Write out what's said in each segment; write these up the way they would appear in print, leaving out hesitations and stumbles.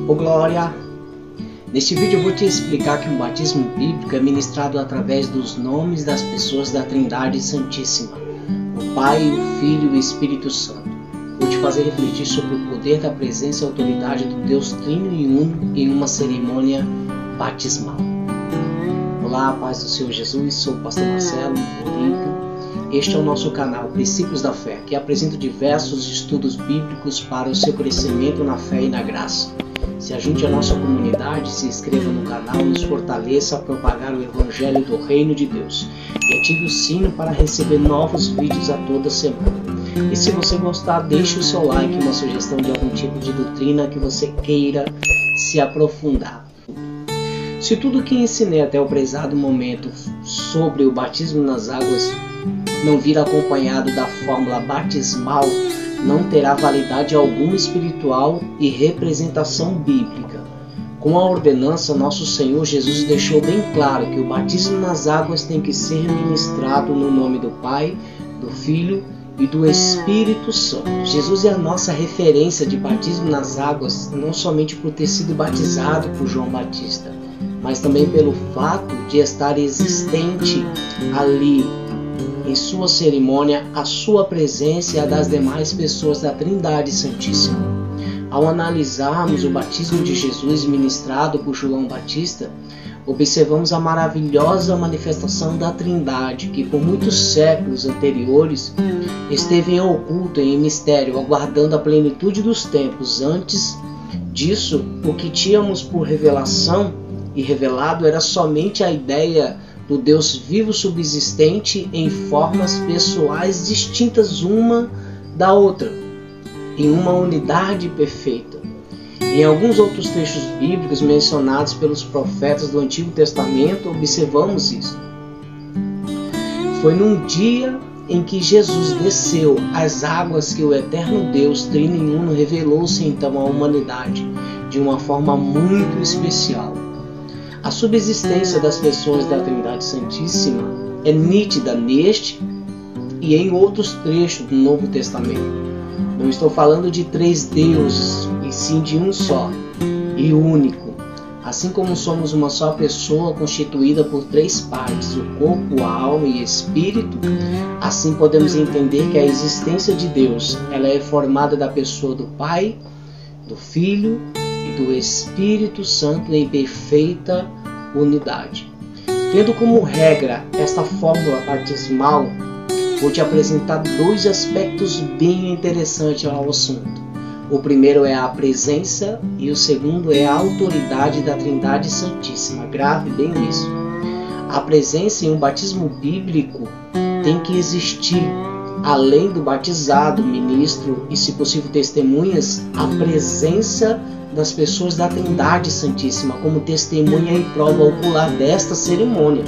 Ô Glória! Neste vídeo eu vou te explicar que um batismo bíblico é ministrado através dos nomes das pessoas da Trindade Santíssima, o Pai, o Filho e o Espírito Santo. Vou te fazer refletir sobre o poder da presença e autoridade do Deus Trino e Uno em uma cerimônia batismal. Olá, paz do Senhor Jesus, sou o pastor Marcelo Olímpio. Este é o nosso canal Princípios da Fé, que apresenta diversos estudos bíblicos para o seu crescimento na fé e na graça. Se ajunte à nossa comunidade, se inscreva no canal, nos fortaleça a propagar o Evangelho do Reino de Deus e ative o sino para receber novos vídeos a toda semana. E se você gostar, deixe o seu like e uma sugestão de algum tipo de doutrina que você queira se aprofundar. Se tudo que ensinei até o prezado momento sobre o batismo nas águas não vir acompanhado da fórmula batismal, não terá validade alguma espiritual e representação bíblica. Com a ordenança, nosso Senhor Jesus deixou bem claro que o batismo nas águas tem que ser ministrado no nome do Pai, do Filho e do Espírito Santo. Jesus é a nossa referência de batismo nas águas, não somente por ter sido batizado por João Batista, mas também pelo fato de estar existente ali em sua cerimônia a sua presença e a das demais pessoas da Trindade Santíssima. Ao analisarmos o batismo de Jesus ministrado por João Batista, observamos a maravilhosa manifestação da Trindade que por muitos séculos anteriores esteve em oculto e em mistério, aguardando a plenitude dos tempos. Antes disso, o que tínhamos por revelação e revelado era somente a ideia do Deus vivo subsistente em formas pessoais distintas uma da outra, em uma unidade perfeita. Em alguns outros trechos bíblicos mencionados pelos profetas do Antigo Testamento, observamos isso. Foi num dia em que Jesus desceu às águas que o eterno Deus Trino e Uno revelou-se então à humanidade de uma forma muito especial. A subsistência das pessoas da Trindade Santíssima é nítida neste e em outros trechos do Novo Testamento. Não estou falando de três deuses, e sim de um só e único. Assim como somos uma só pessoa constituída por três partes, o corpo, a alma e o espírito, assim podemos entender que a existência de Deus ela é formada da pessoa do Pai, do Filho e do Espírito Santo em perfeita unidade. Tendo como regra esta fórmula batismal, vou te apresentar dois aspectos bem interessantes ao assunto. O primeiro é a presença e o segundo é a autoridade da Trindade Santíssima. Grave bem isso. A presença em um batismo bíblico tem que existir, além do batizado, ministro e, se possível, testemunhas, a presença das pessoas da Trindade Santíssima como testemunha e prova ocular desta cerimônia,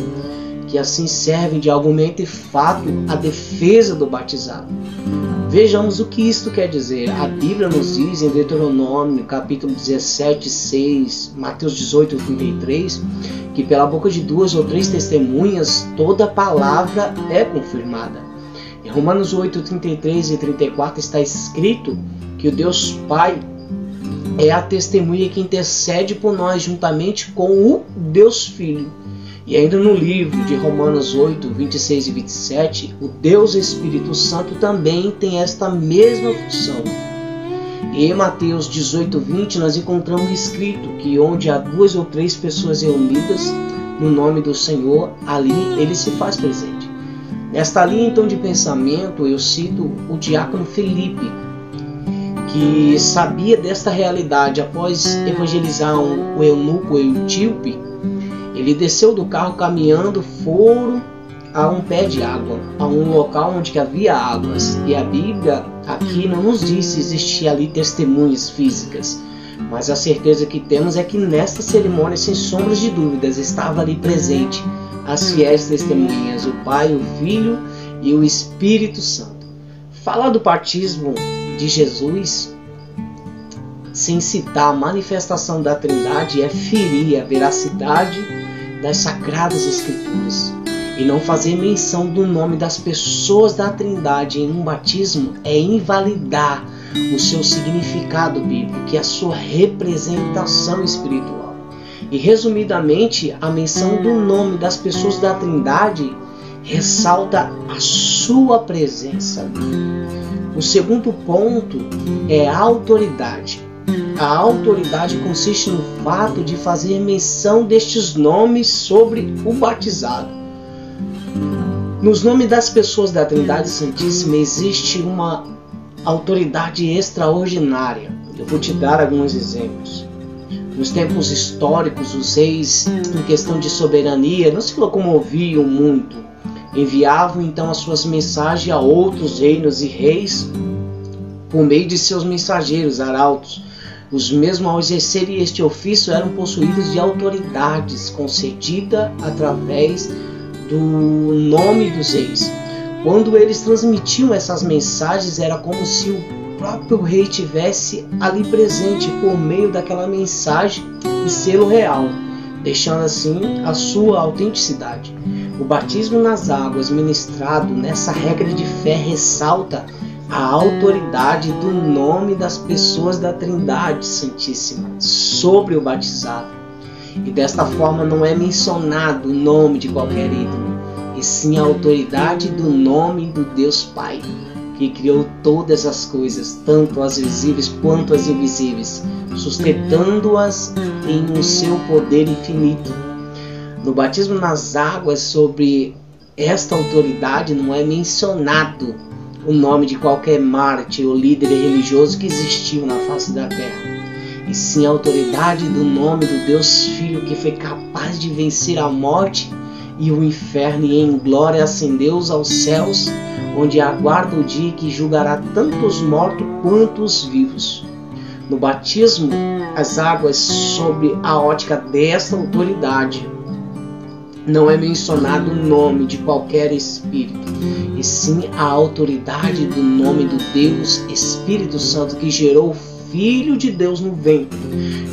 que assim servem de argumento e fato à defesa do batizado. Vejamos o que isto quer dizer. A Bíblia nos diz em Deuteronômio, capítulo 17, 6, Mateus 18, 33, que pela boca de duas ou três testemunhas toda palavra é confirmada. Em Romanos 8, 33 e 34 está escrito que o Deus Pai é a testemunha que intercede por nós juntamente com o Deus Filho. E ainda no livro de Romanos 8, 26 e 27, o Deus Espírito Santo também tem esta mesma função. E em Mateus 18, 20 nós encontramos escrito que onde há duas ou três pessoas reunidas no nome do Senhor, ali ele se faz presente. Nesta linha então de pensamento eu cito o diácono Felipe, que sabia desta realidade após evangelizar o eunuco etíope. Ele desceu do carro caminhando, foram a um pé de água, a um local onde havia águas. E a Bíblia aqui não nos diz se existia ali testemunhas físicas, mas a certeza que temos é que nesta cerimônia, sem sombras de dúvidas, estava ali presente as fiéis testemunhas, o Pai, o Filho e o Espírito Santo. Falar do batismo de Jesus sem citar a manifestação da Trindade é ferir a veracidade das Sagradas Escrituras. E não fazer menção do nome das pessoas da Trindade em um batismo é invalidar o seu significado bíblico, que é a sua representação espiritual. E resumidamente, a menção do nome das pessoas da Trindade ressalta a sua presença. O segundo ponto é a autoridade. A autoridade consiste no fato de fazer menção destes nomes sobre o batizado. Nos nomes das pessoas da Trindade Santíssima existe uma autoridade extraordinária. Eu vou te dar alguns exemplos. Nos tempos históricos, os reis, em questão de soberania, não se locomoviam muito. Enviavam então as suas mensagens a outros reinos e reis por meio de seus mensageiros, arautos. Os mesmos, ao exercerem este ofício, eram possuídos de autoridades concedida através do nome dos reis. Quando eles transmitiam essas mensagens, era como se o próprio rei tivesse ali presente por meio daquela mensagem e selo real, deixando assim a sua autenticidade. O batismo nas águas ministrado nessa regra de fé ressalta a autoridade do nome das pessoas da Trindade Santíssima sobre o batizado. E desta forma não é mencionado o nome de qualquer ídolo, e sim a autoridade do nome do Deus Pai, que criou todas as coisas, tanto as visíveis quanto as invisíveis, sustentando-as em um seu poder infinito. No batismo nas águas, sobre esta autoridade não é mencionado o nome de qualquer mártir ou líder religioso que existiu na face da terra, e sim a autoridade do nome do Deus Filho, que foi capaz de vencer a morte e o inferno, e em glória ascendeu aos céus, onde aguarda o dia que julgará tanto os mortos quanto os vivos. No batismo, as águas, sob a ótica desta autoridade, não é mencionado o nome de qualquer espírito, e sim a autoridade do nome do Deus Espírito Santo, que gerou o Filho de Deus no ventre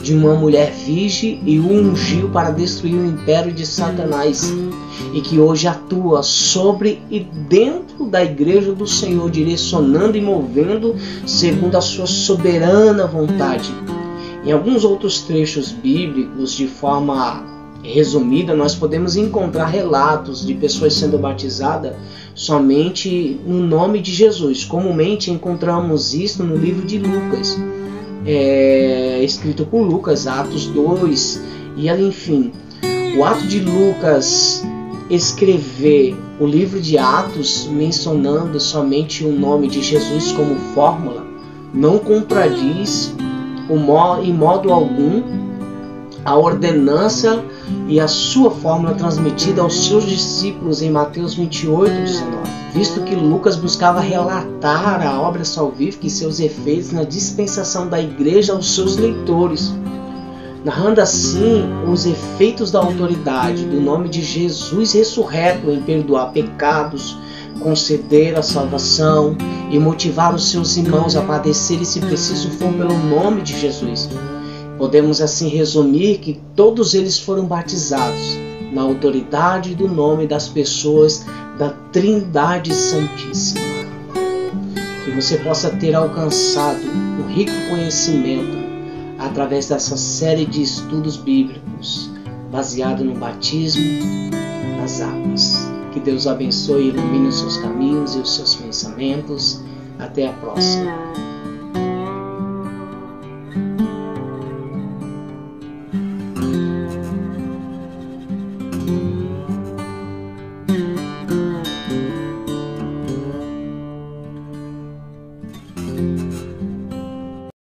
de uma mulher virgem e o ungiu para destruir o império de Satanás, e que hoje atua sobre e dentro da igreja do Senhor, direcionando e movendo segundo a sua soberana vontade. Em alguns outros trechos bíblicos, de forma resumida, nós podemos encontrar relatos de pessoas sendo batizadas somente no nome de Jesus. Comumente encontramos isso no livro de Lucas, escrito por Lucas, Atos 2, e enfim, o ato de Lucas escrever o livro de Atos mencionando somente o nome de Jesus como fórmula não contradiz em modo algum a ordenança e a sua fórmula transmitida aos seus discípulos em Mateus 28:19, visto que Lucas buscava relatar a obra salvífica e seus efeitos na dispensação da igreja aos seus leitores, narrando assim os efeitos da autoridade do nome de Jesus ressurreto em perdoar pecados, conceder a salvação e motivar os seus irmãos a padecerem, se preciso for, pelo nome de Jesus. Podemos assim resumir que todos eles foram batizados na autoridade do nome das pessoas da Trindade Santíssima. Que você possa ter alcançado um rico conhecimento através dessa série de estudos bíblicos baseado no batismo nas águas. Que Deus abençoe e ilumine os seus caminhos e os seus pensamentos. Até a próxima.